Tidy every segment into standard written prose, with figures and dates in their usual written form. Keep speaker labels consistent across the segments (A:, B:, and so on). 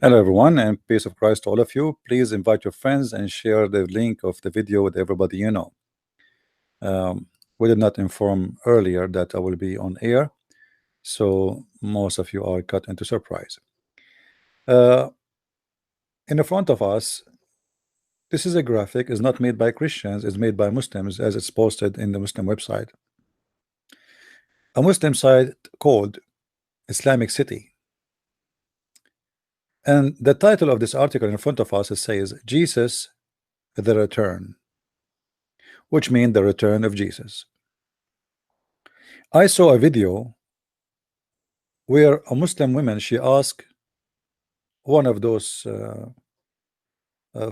A: Hello everyone, and peace of Christ to all of you. Please invite your friends and share the link of the video with everybody you know. We did not inform earlier that I will be on air, so most of you are cut into surprise. Uh, in the front of us, this is a graphic, is not made by Christians, it's made by Muslims as it's posted in the Muslim website. A Muslim site called Islamic City. And the title of this article in front of us, it says, Jesus, the Return, which means the return of Jesus. I saw a video where a Muslim woman, she asked one of those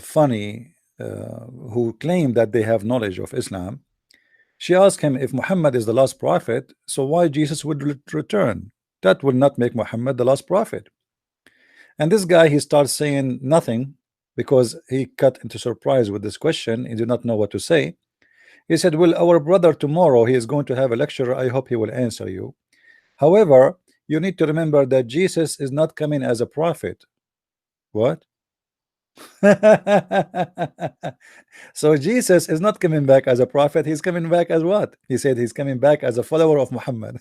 A: funny who claim that they have knowledge of Islam. She asked him, if Muhammad is the last prophet, so why Jesus would return? That will not make Muhammad the last prophet. And this guy, he starts saying nothing because he cut into surprise with this question. He did not know what to say. He said, well, our brother tomorrow, he is going to have a lecture. I hope he will answer you. However, you need to remember that Jesus is not coming as a prophet. What? So Jesus is not coming back as a prophet. He's coming back as what? He said he's coming back as a follower of Muhammad.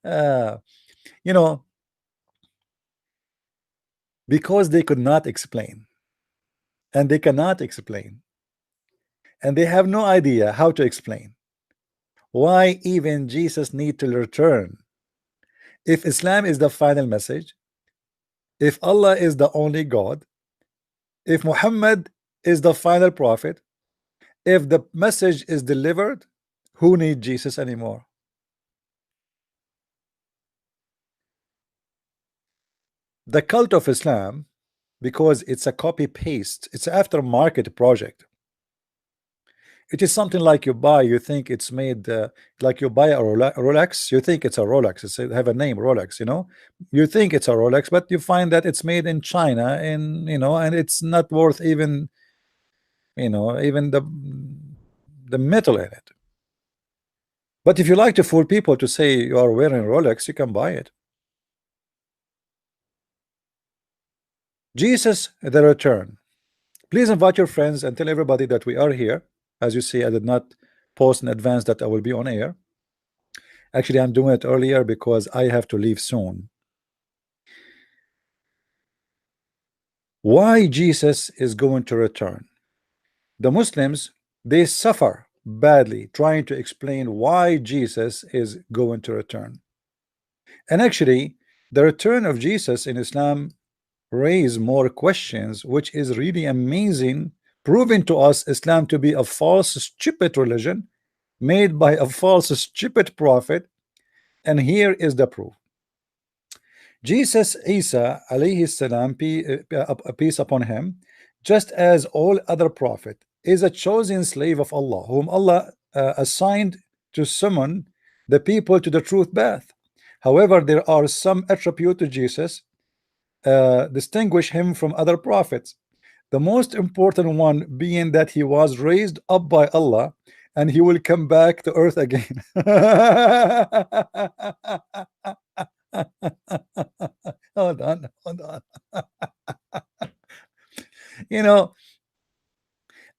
A: uh, you know, because they could not explain, and they cannot explain, and they have no idea how to explain why even Jesus need to return. If Islam is the final message, if Allah is the only God, if Muhammad is the final prophet, if the message is delivered, who needs Jesus anymore? The cult of Islam, because it's a copy paste, it's aftermarket project. It is something like you buy, you think it's made like you buy a Rolex, you think it's a Rolex, it have a name Rolex, you know, you think it's a Rolex, but you find that it's made in China, and you know, and it's not worth even, you know, even the metal in it. But if you like to fool people to say you are wearing Rolex, you can buy it. Jesus, the return. Please invite your friends and tell everybody that we are here. As you see, I did not post in advance that I will be on air. Actually, I'm doing it earlier because I have to leave soon. Why Jesus is going to return? The Muslims, they suffer badly trying to explain why Jesus is going to return. And actually, the return of Jesus in Islam raise more questions, which is really amazing, proving to us Islam to be a false, stupid religion made by a false, stupid prophet. And here is the proof. Jesus, Isa alayhi salam, peace upon him, just as all other prophet, is a chosen slave of Allah, whom Allah assigned to summon the people to the truth path. However, there are some attributes to Jesus distinguish him from other prophets. The most important one being that he was raised up by Allah and he will come back to earth again. Hold on, hold on. You know,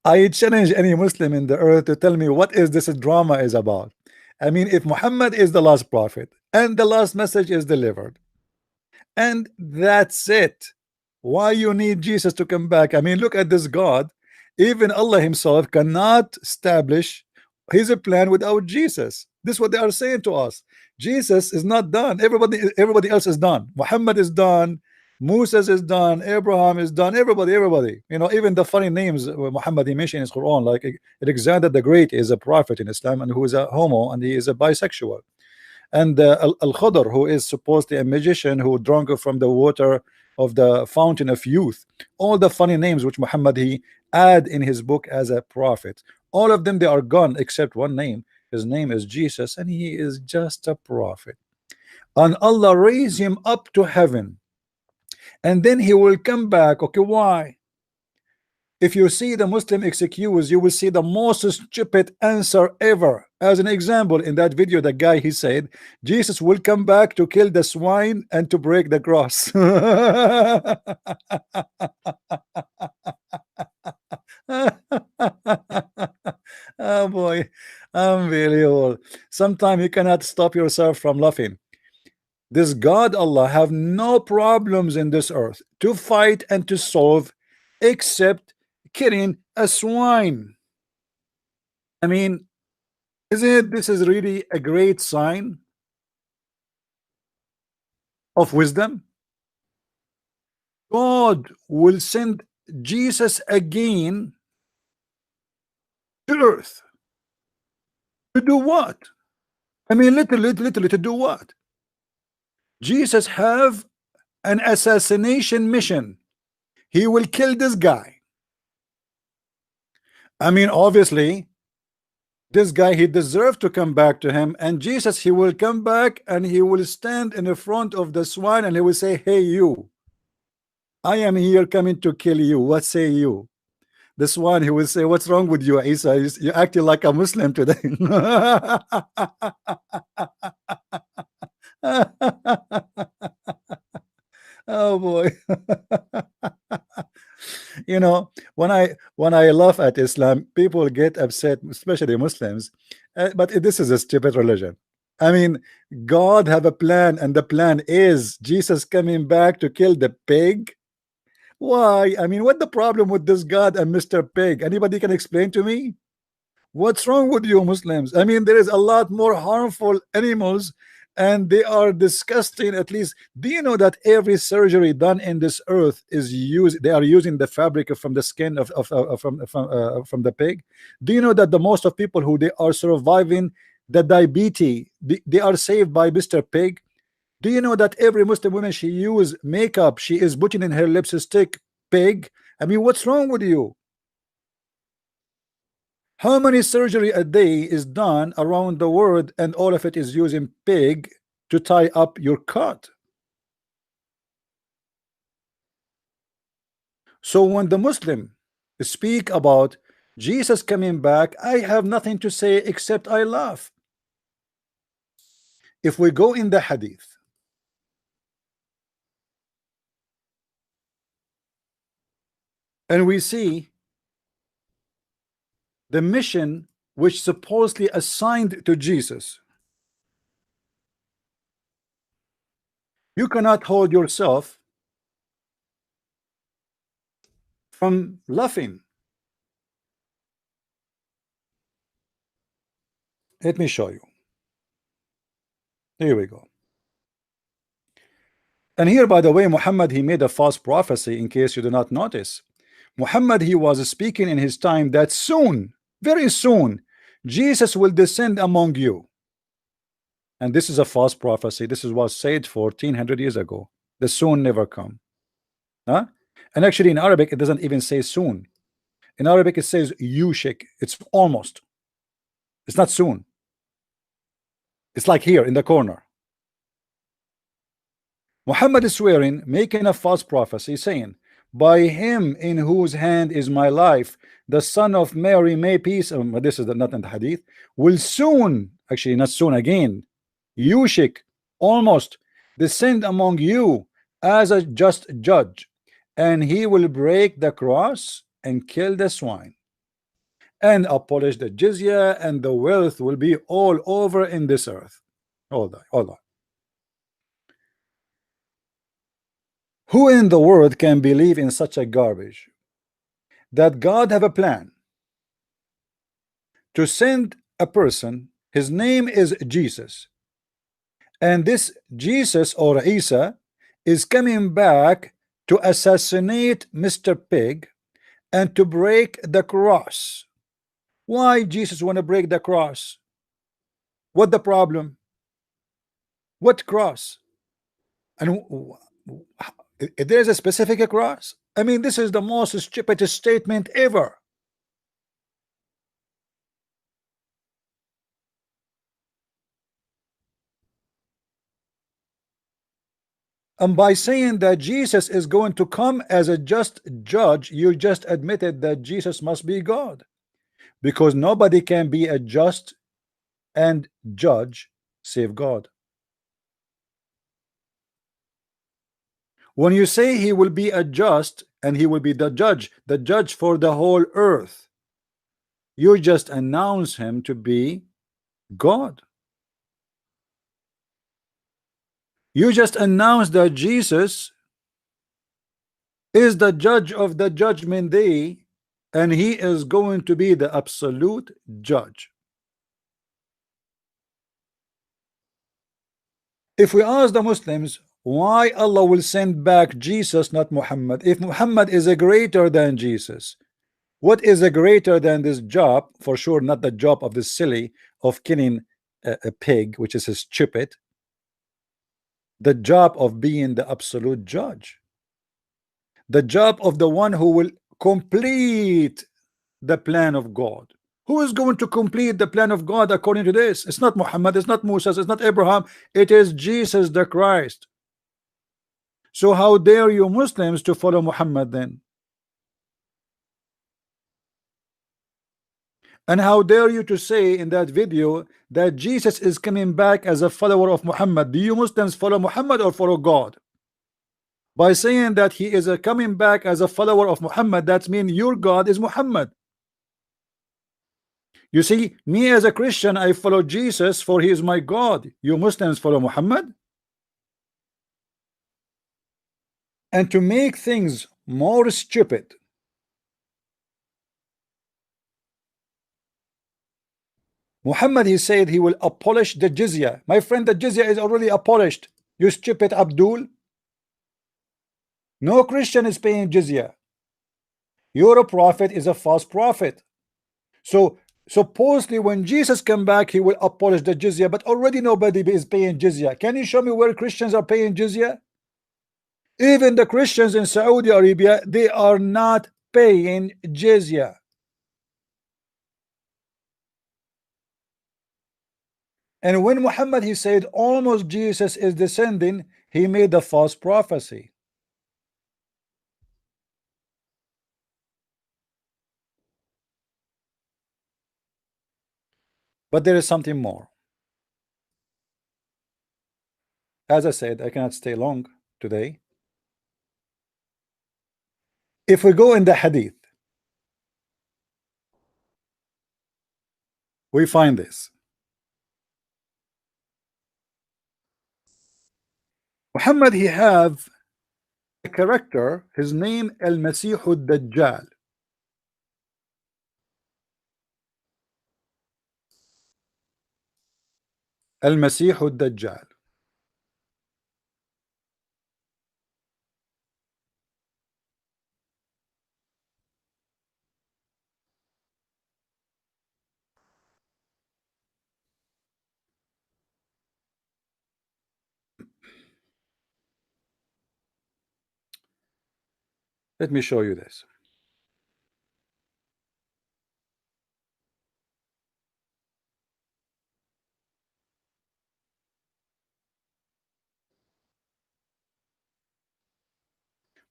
A: I challenge any Muslim in the earth to tell me what is this drama is about. I mean, if Muhammad is the last prophet and the last message is delivered, and that's it, why you need Jesus to come back? I mean, look at this God. Even Allah himself cannot establish his plan without Jesus. This is what they are saying to us. Jesus is not done. Everybody else is done. Muhammad is done. Moses is done. Abraham is done. Everybody. You know, even the funny names Muhammad he mentioned in his Quran, like Alexander the Great is a prophet in Islam, and who is a homo, and he is a bisexual. And Al-Khadr, who is supposedly a magician who drank from the water of the fountain of youth. All the funny names which Muhammad he add in his book as a prophet, all of them, they are gone except one name. His name is Jesus, and he is just a prophet. And Allah raised him up to heaven, and then he will come back. Okay, why? If you see the Muslim excuse, you will see the most stupid answer ever. As an example, in that video, the guy, he said, Jesus will come back to kill the swine and to break the cross. Oh boy, unbelievable. Sometimes you cannot stop yourself from laughing. This God Allah have no problems in this earth to fight and to solve except killing a swine. I mean, isn't it, this is really a great sign of wisdom? God will send Jesus again to earth to do what? I mean, literally to do what? Jesus have an assassination mission. He will kill this guy. I mean, obviously, this guy, he deserved to come back to him, and Jesus, he will come back and he will stand in the front of the swine and he will say, hey you, I am here coming to kill you, what say you? The swine, he will say, what's wrong with you, Isa? You acting like a Muslim today. Oh boy. You know, when I laugh at Islam, people get upset, especially Muslims. But this is a stupid religion. I mean, God have a plan, and the plan is Jesus coming back to kill the pig. Why? I mean, what the problem with this God and Mr. Pig? Anybody can explain to me? What's wrong with you Muslims? I mean, there is a lot more harmful animals, and they are disgusting. At least, do you know that every surgery done in this earth is used? They are using the fabric from the skin from the pig. Do you know that the most of people who they are surviving the diabetes, they are saved by Mr. Pig? Do you know that every Muslim woman, she use makeup, she is putting in her lipstick pig? I mean, what's wrong with you? How many surgery a day is done around the world, and all of it is using pig to tie up your cut? So when the Muslim speak about Jesus coming back, I have nothing to say except I laugh. If we go in the hadith, and we see the mission which supposedly assigned to Jesus, you cannot hold yourself from laughing. Let me show you. Here we go. And here, by the way, Muhammad, he made a false prophecy, in case you do not notice. Muhammad, he was speaking in his time that soon, very soon, Jesus will descend among you. And this is a false prophecy. This is was said 1400 years ago. The soon never come. Huh? And actually in Arabic, it doesn't even say soon. In Arabic, it says yushik. It's almost. It's not soon. It's like here in the corner. Muhammad is swearing, making a false prophecy, saying, by him in whose hand is my life, the son of Mary, may peace, this is not in the hadith, will soon, actually not soon again, yushik, almost, descend among you as a just judge, and he will break the cross and kill the swine and abolish the jizya, and the wealth will be all over in this earth. Hold on, hold on. Who in the world can believe in such a garbage? That God have a plan to send a person, his name is Jesus, and this Jesus or Isa is coming back to assassinate Mr. Pig and to break the cross. Why Jesus want to break the cross? What the problem? What cross? And there's a specific cross? I mean, this is the most stupid statement ever. And by saying that Jesus is going to come as a just judge, you just admitted that Jesus must be God, because nobody can be a just and judge save God. When you say he will be a just and he will be the judge for the whole earth, you just announce him to be God. You just announce that Jesus is the judge of the judgment day, and he is going to be the absolute judge. If we ask the Muslims why Allah will send back Jesus, not Muhammad, if Muhammad is a greater than Jesus, what is a greater than this job? For sure not the job of this silly of killing a pig, which is stupid. The job of being the absolute judge, the job of the one who will complete the plan of God. Who is going to complete the plan of God according to this? It's not Muhammad, it's not Moses, it's not Abraham, it is Jesus the Christ. So how dare you Muslims to follow Muhammad then? And how dare you to say in that video that Jesus is coming back as a follower of Muhammad? Do you Muslims follow Muhammad or follow God? By saying that he is coming back as a follower of Muhammad, that means your God is Muhammad. You see, me as a Christian, I follow Jesus for he is my God. You Muslims follow Muhammad. And to make things more stupid, Muhammad, he said he will abolish the jizya. My friend, the jizya is already abolished. You stupid Abdul. No Christian is paying jizya. Your prophet is a false prophet. So supposedly when Jesus come back, he will abolish the jizya, but already nobody is paying jizya. Can you show me where Christians are paying jizya? Even the Christians in Saudi Arabia, they are not paying jizya. And when Muhammad, he said almost Jesus is descending, he made a false prophecy. But there is something more. As I said, I cannot stay long today. If we go in the hadith, we find this. Muhammad, he have a character, his name Al-Masih Ad-Dajjal. Al-Masih Ad-Dajjal. Let me show you this.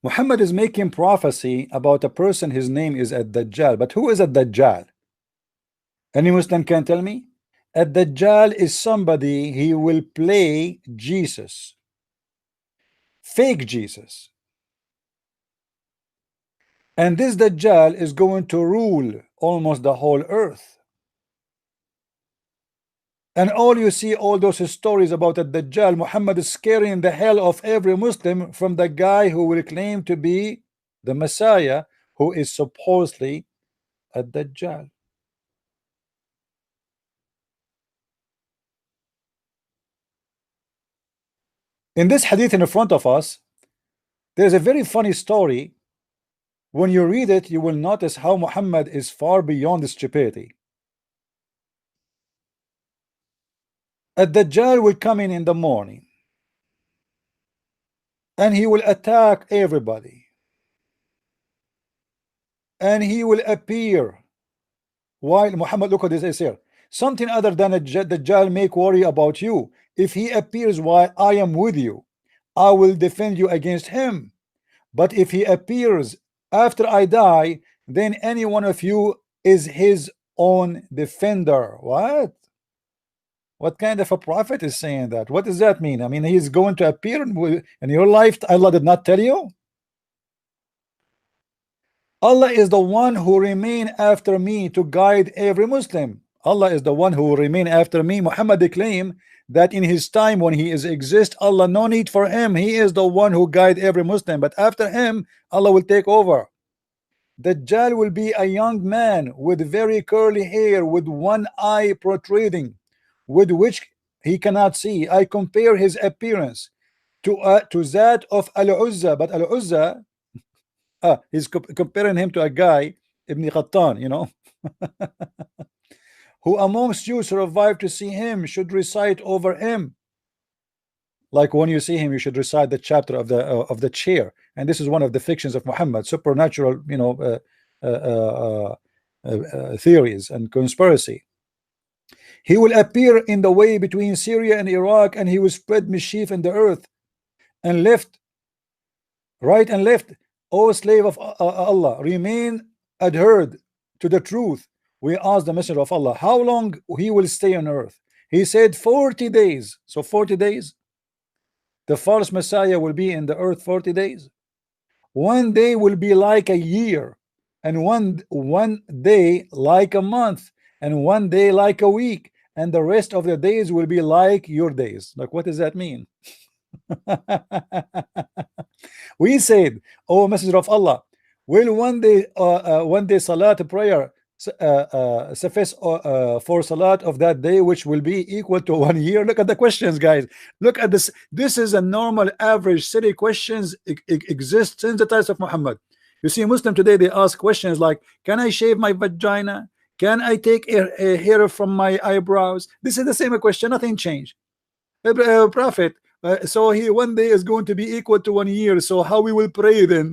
A: Muhammad is making prophecy about a person, his name is Ad-Dajjal. But who is Ad-Dajjal? Any Muslim can tell me? Ad-Dajjal is somebody, he will play Jesus, fake Jesus. And this Dajjal is going to rule almost the whole earth. And all you see, all those stories about the Dajjal, Muhammad is scaring the hell of every Muslim from the guy who will claim to be the Messiah, who is supposedly a Dajjal. In this hadith in front of us, there's a very funny story. When you read it, you will notice how Muhammad is far beyond stupidity. A Dajjal will come in the morning and he will attack everybody, and he will appear while Muhammad, look at this here, something other than a Dajjal make worry about you. If he appears while I am with you, I will defend you against him. But if he appears after I die, then any one of you is his own defender. What kind of a prophet is saying that? What does that mean? I mean, he's going to appear in your life. Allah did not tell you. Allah is the one who remain after me to guide every Muslim. Allah is the one who will remain after me. Muhammad claimed that in his time when he is exist, Allah no need for him. He is the one who guide every Muslim. But after him, Allah will take over. Dajjal will be a young man with very curly hair, with one eye protruding, with which he cannot see. I compare his appearance to that of Al-Uzza, but Al-Uzza, he's comparing him to a guy, Ibn Qattan, you know. Who amongst you survived to see him should recite over him. Like when you see him, you should recite the chapter of the chair. And this is one of the fictions of Muhammad, supernatural, you know, theories and conspiracy. He will appear in the way between Syria and Iraq, and he will spread mischief in the earth, and left, right and left. O slave of Allah, remain adhered to the truth. We asked the Messenger of Allah how long he will stay on earth. He said 40 days. So 40 days, the false Messiah will be in the earth 40 days. One day will be like a year, and one day like a month, and one day like a week, and the rest of the days will be like your days. Like, what does that mean? We said, oh Messenger of Allah, will one day salat prayer suffice for salat of that day, which will be equal to 1 year? Look at the questions, guys. Look at this. This is a normal average silly questions exist since the times of Muhammad. You see, Muslim today, they ask questions like, can I shave my vagina? Can I take a hair from my eyebrows? This is the same question, nothing changed. Prophet, so he one day is going to be equal to 1 year, so how we will pray then?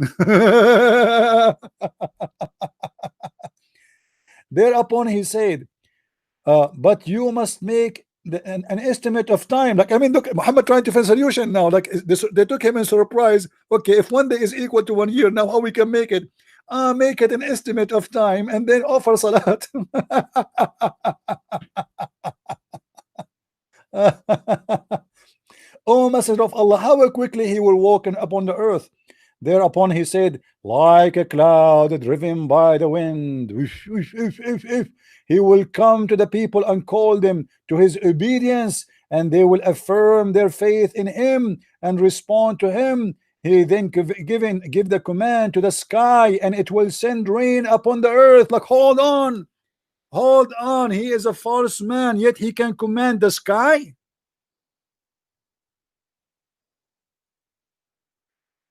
A: Thereupon he said, but you must make an estimate of time. Like, I mean, look, Muhammad trying to find a solution now. Like this, they took him in surprise. Okay, if 1 day is equal to 1 year, now how we can make it? Make it an estimate of time and then offer salat. O Messenger of Allah, how quickly he will walk upon the earth. Thereupon he said, like a cloud driven by the wind. He will come to the people and call them to his obedience, and they will affirm their faith in him and respond to him. He then give the command to the sky, and it will send rain upon the earth. Like, hold on, he is a false man, yet he can command the sky.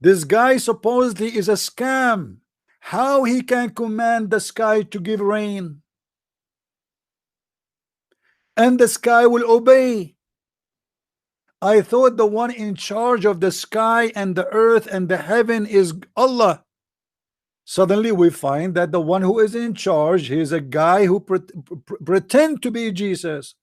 A: This guy supposedly is a scam. How he can command the sky to give rain, and the sky will obey? I thought the one in charge of the sky and the earth and the heaven is Allah. Suddenly we find that the one who is in charge, he is a guy who pretend to be Jesus.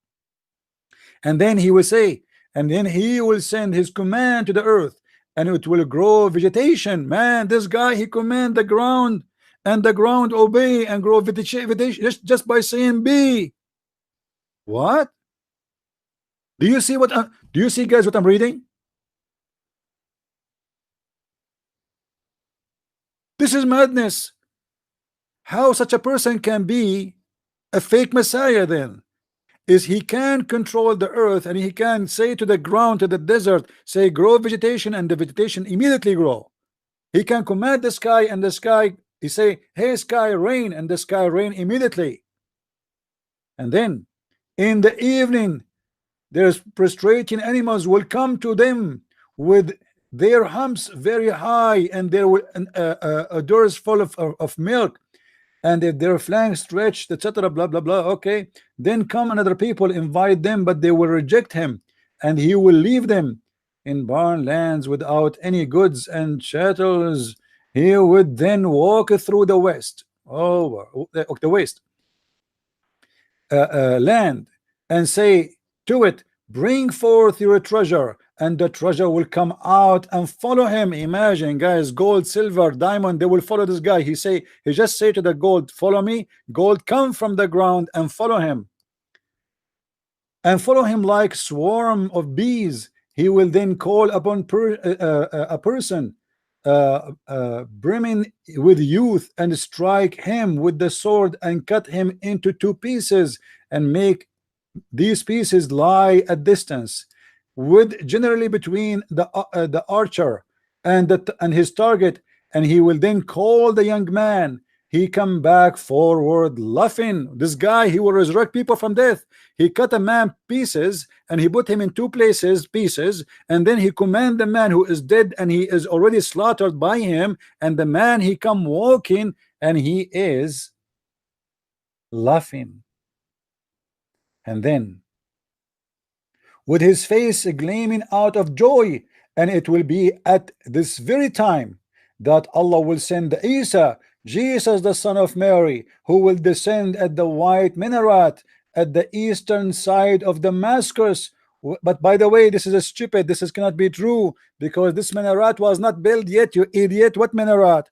A: And then he will say, and then he will send his command to the earth, and it will grow vegetation. Man, this guy, he command the ground, and the ground obey and grow vegetation just by saying be. What? Do you see what do you see, guys, what I'm reading? This is madness. How such a person can be a fake Messiah then? Is he can control the earth, and he can say to the ground, to the desert, say grow vegetation, and the vegetation immediately grow. He can command the sky, and the sky, he say, hey sky, rain, and the sky rain immediately. And then in the evening, there's prostrating animals will come to them with their humps very high, and there will doors full of milk, and if their flanks stretched, etc., blah blah blah. Okay, then come another people, invite them, but they will reject him, and he will leave them in barren lands without any goods and chattels. He would then walk through the west, the west land, and say to it, bring forth your treasure, and the treasure will come out and follow him. Imagine, guys, gold, silver, diamond, they will follow this guy. He just say to the gold, follow me. Gold come from the ground and follow him, and follow him like swarm of bees. He will then call upon a person brimming with youth, and strike him with the sword and cut him into two pieces, and make these pieces lie at distance, with generally between the archer and his target. And he will then call the young man. He come back forward laughing. This guy, he will resurrect people from death. He cut a man pieces and he put him in two pieces, and then he command the man who is dead and he is already slaughtered by him, and the man he come walking and he is laughing. And then with his face gleaming out of joy, and it will be at this very time that Allah will send Isa, Jesus the son of Mary, who will descend at the white minaret at the eastern side of Damascus. But by the way, this is a stupid, cannot be true, because this minaret was not built yet, you idiot. What minaret?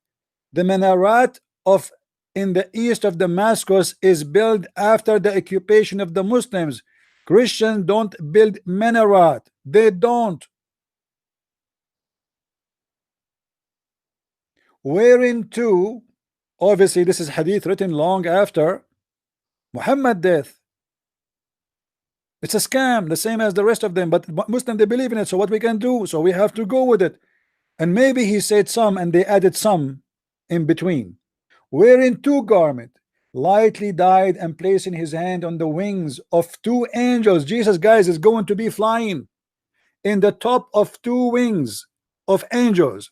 A: The minaret of in the east of Damascus is built after the occupation of the Muslims. Christians don't build minaret. They don't. Wherein obviously this is hadith written long after Muhammad death. It's a scam, the same as the rest of them, but Muslims, they believe in it. So what we can do? So we have to go with it. And maybe he said some and they added some in between. Wearing two garments, lightly dyed, and placing his hand on the wings of two angels. Jesus, guys, is going to be flying in the top of two wings of angels.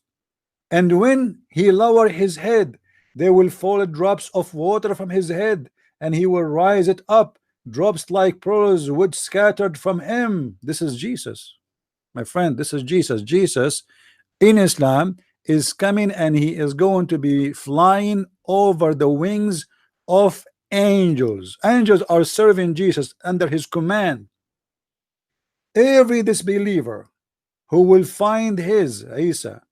A: And when he lower his head, there will fall drops of water from his head, and he will rise it up. Drops like pearls would scattered from him. This is Jesus, my friend. This is Jesus. Jesus in Islam is coming, and he is going to be flying over the wings of angels. Angels are serving Jesus under his command. Every disbeliever who will find his Isa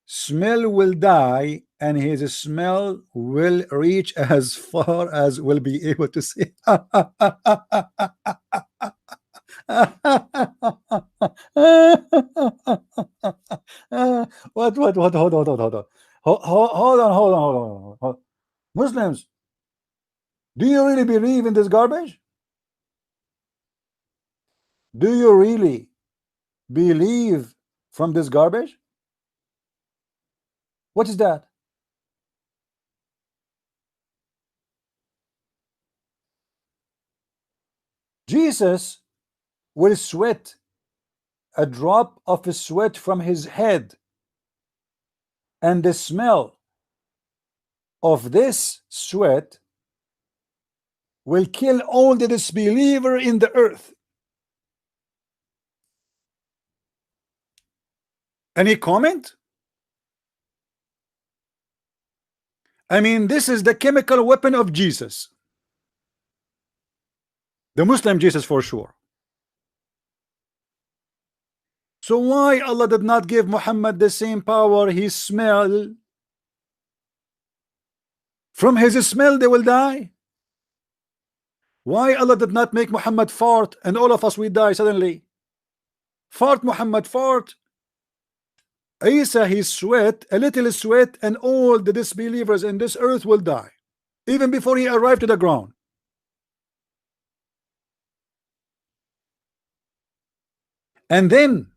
A: smell will die, and his smell will reach as far as will be able to see. What? Hold on, hold on. Hold on. Muslims, do you really believe in this garbage? Do you really believe from this garbage? What is that? Jesus will sweat a drop of sweat from his head, and the smell of this sweat will kill all the disbeliever in the earth. Any comment? I mean, this is the chemical weapon of Jesus, the Muslim Jesus, for sure. So why Allah did not give Muhammad the same power? He smell. From his smell they will die. Why Allah did not make Muhammad fart and all of us we die suddenly? Fart, Muhammad, fart. Isa, he sweat, a little sweat, and all the disbelievers in this earth will die, even before he arrived to the ground. And then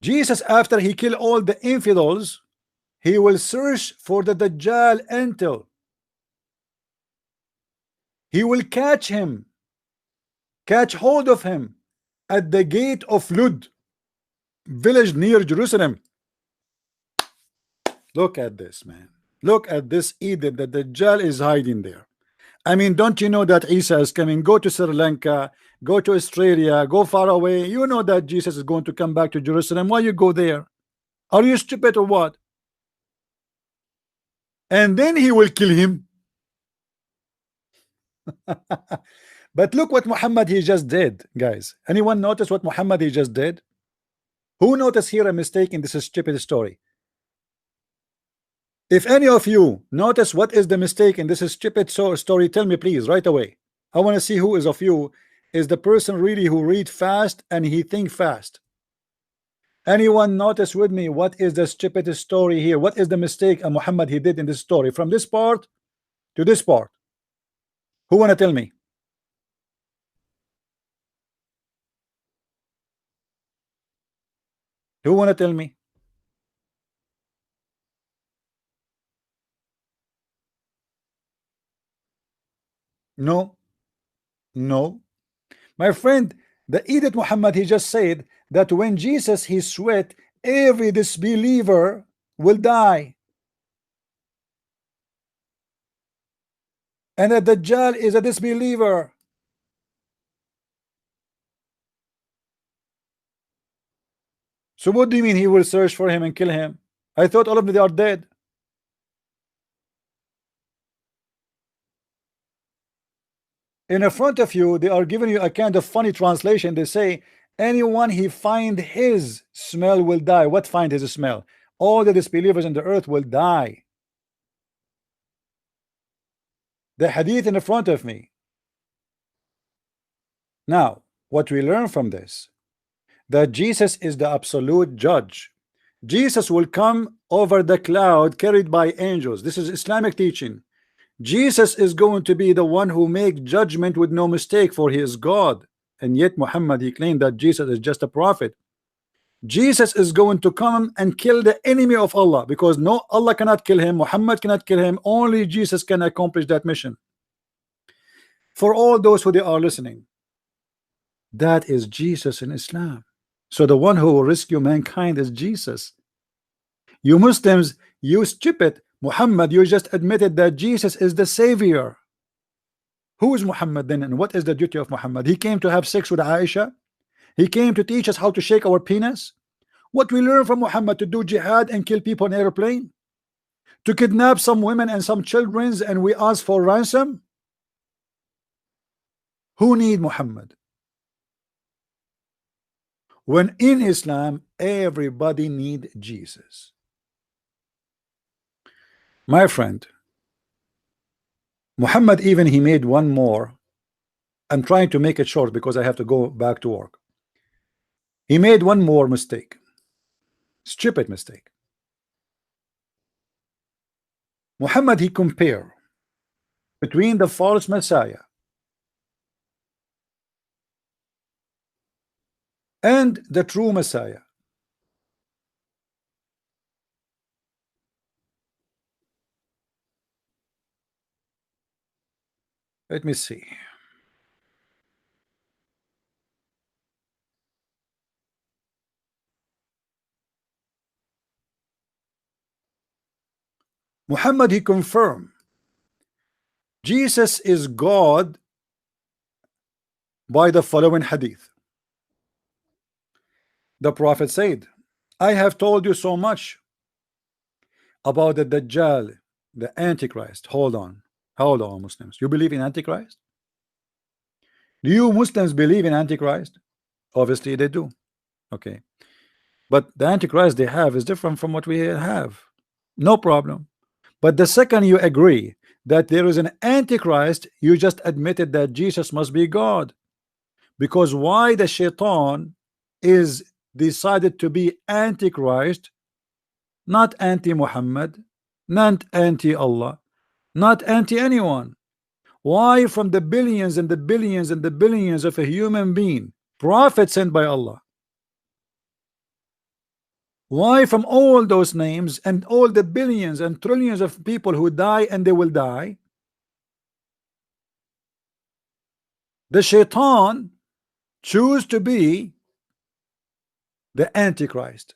A: Jesus, after he killed all the infidels, he will search for the Dajjal until he will catch him, catch hold of him at the gate of Lud, village near Jerusalem. Look at this, man. Look at this Eden that the Dajjal is hiding there. I mean, don't you know that Isa is coming? Go to Sri Lanka, go to Australia, go far away. You know that Jesus is going to come back to Jerusalem. Why you go there? Are you stupid or what? And then he will kill him. But look what Muhammad he just did, guys. Anyone notice what Muhammad he just did? Who noticed here a mistake in this stupid story? If any of you notice what is the mistake in this stupid story, tell me please right away. I want to see who is of you is the person really who read fast and he think fast. Anyone notice with me what is the stupid story here? What is the mistake Muhammad he did in this story from this part to this part? Who want to tell me? Who want to tell me? No, no. My friend, the Edith Muhammad, he just said that when Jesus he sweat, every disbeliever will die. And that Dajjal is a disbeliever. So what do you mean he will search for him and kill him? I thought all of them they are dead. In front of you, they are giving you a kind of funny translation. They say, anyone he find his smell will die. What find his smell? All the disbelievers in the earth will die. The hadith in front of me. Now, what we learn from this, that Jesus is the absolute judge. Jesus will come over the cloud carried by angels. This is Islamic teaching. Jesus is going to be the one who make judgment with no mistake, for he is God. And yet Muhammad he claimed that Jesus is just a prophet. Jesus is going to come and kill the enemy of Allah, because no, Allah cannot kill him, Muhammad cannot kill him, only Jesus can accomplish that mission. For all those who they are listening, that is Jesus in Islam. So the one who will rescue mankind is Jesus. You Muslims, you stupid Muhammad, you just admitted that Jesus is the savior. Who is Muhammad then, and what is the duty of Muhammad? He came to have sex with Aisha. He came to teach us how to shake our penis. What we learn from Muhammad? To do jihad and kill people on airplane, to kidnap some women and some children, and we ask for ransom. Who need Muhammad? When in Islam everybody need Jesus. My friend, Muhammad even he made one more. I'm trying to make it short because I have to go back to work. He made one more mistake, stupid mistake. Muhammad he compared between the false Messiah and the true Messiah. Let me see. Muhammad he confirmed Jesus is God by the following hadith. The Prophet said, I have told you so much about the Dajjal, the Antichrist. Hold on, Muslims. You believe in Antichrist? Do you Muslims believe in Antichrist? Obviously they do. Okay, but the Antichrist they have is different from what we have. No problem. But the second you agree that there is an Antichrist, you just admitted that Jesus must be God. Because why the shaitan is decided to be Antichrist, not anti-Muhammad, not anti-Allah, not anti-anyone? Why from the billions and the billions and the billions of a human being, prophet sent by Allah, why from all those names and all the billions and trillions of people who die and they will die, the shaitan choose to be the Antichrist?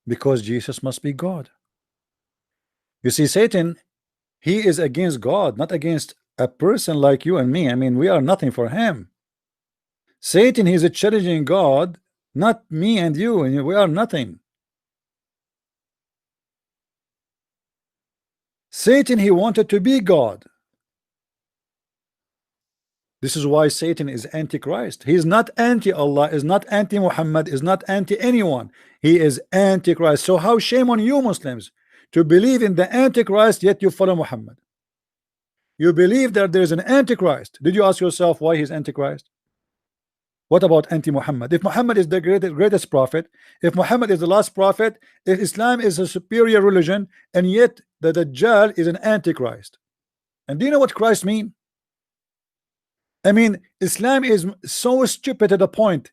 A: Because Jesus must be God. You see, Satan, he is against God, not against a person like you and me. I mean, we are nothing for him. Satan, he is a challenging God, not me and you, and we are nothing. Satan, he wanted to be God. This is why Satan is antichrist. He is not anti-Allah, is not anti-Muhammad, is not anti-anyone. He is antichrist. So how shame on you Muslims to believe in the antichrist yet you follow Muhammad. You believe that there is an antichrist. Did you ask yourself why he's antichrist? What about anti-Muhammad? If Muhammad is the greatest prophet, if Muhammad is the last prophet, if Islam is a superior religion, and yet the Dajjal is an antichrist. And do you know what Christ mean? I mean, Islam is so stupid to the point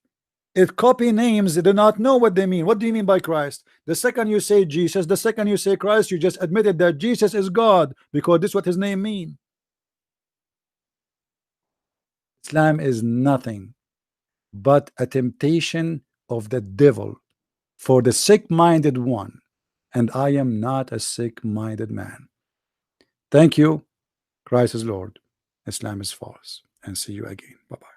A: it copy names, they do not know what they mean. What do you mean by Christ? The second you say Jesus, the second you say Christ, you just admitted that Jesus is God, because this is what his name mean. Islam is nothing but a temptation of the devil for the sick-minded one, and I am not a sick-minded man. Thank you. Christ is Lord, Islam is false, and see you again. Bye-bye.